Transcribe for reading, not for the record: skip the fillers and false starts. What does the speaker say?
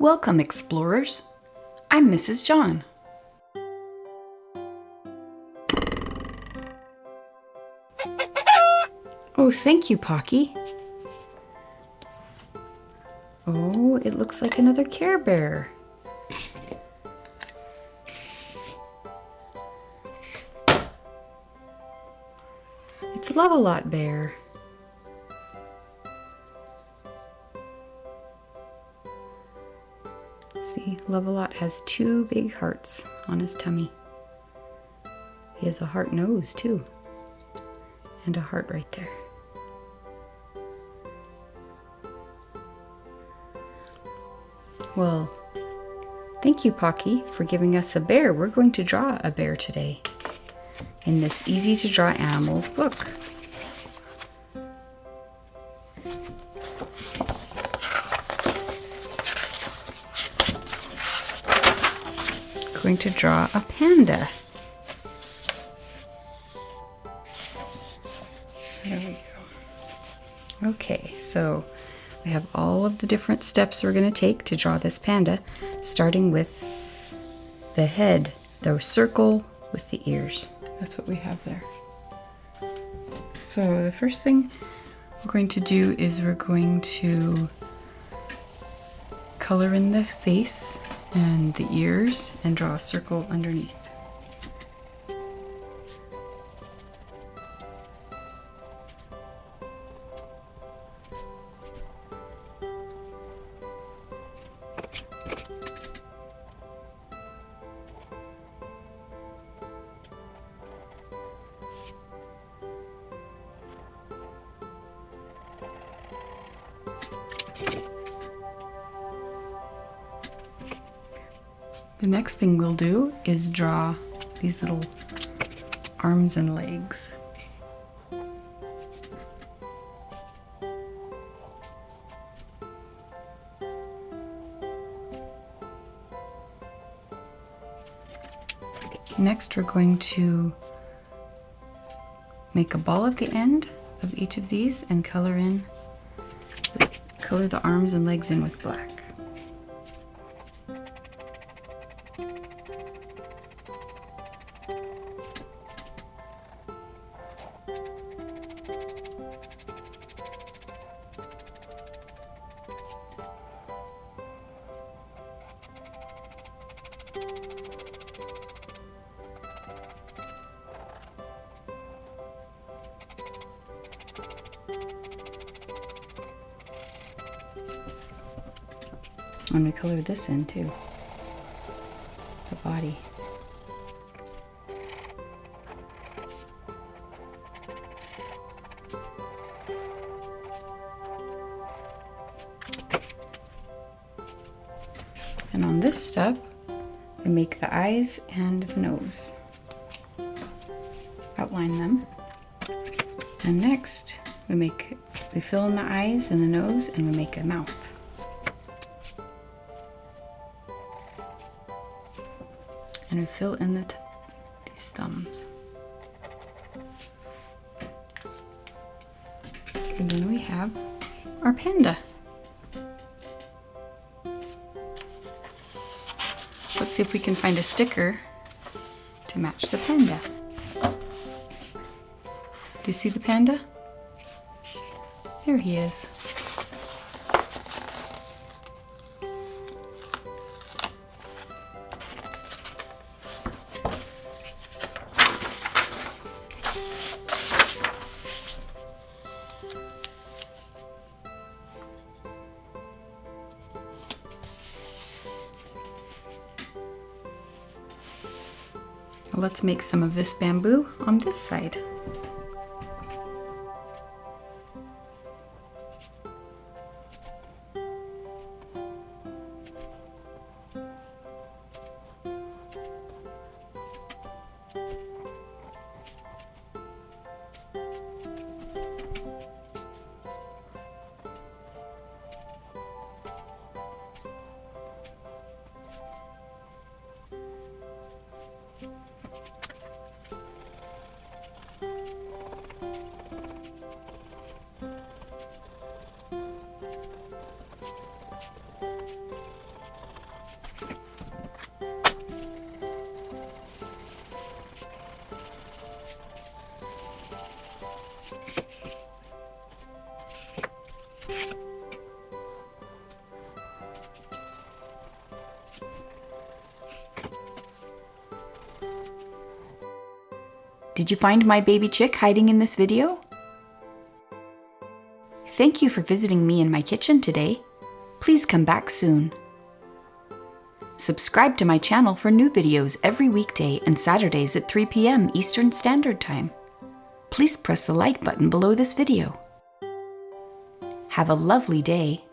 Welcome, explorers. I'm Mrs. John. Oh, thank you, Pocky. Oh, it looks like another Care Bear. It's Lovealot Bear. See, Lovealot has two big hearts on his tummy. He has a heart nose too, and a heart right there. Well, thank you, Pocky, for giving us a bear. We're going to draw a bear today in this Easy to Draw Animals book. Going to draw a panda. There we go. Okay, so we have all of the different steps we're going to take to draw this panda, starting with the head, the circle with the ears. That's what we have there. So the first thing we're going to do is we're going to color in the face and the ears and draw a circle underneath. The next thing we'll do is draw these little arms and legs. Next, we're going to make a ball at the end of each of these and color the arms and legs in with black. And we color this in too, the body. And on this step, we make the eyes and the nose. Outline them. And next, we fill in the eyes and the nose and we make a mouth. And we fill in these thumbs. And then we have our panda. Let's see if we can find a sticker to match the panda. Do you see the panda? There he is. Let's make some of this bamboo on this side. Did you find my baby chick hiding in this video? Thank you for visiting me in my kitchen today. Please come back soon. Subscribe to my channel for new videos every weekday and Saturdays at 3 p.m. Eastern Standard Time. Please press the like button below this video. Have a lovely day.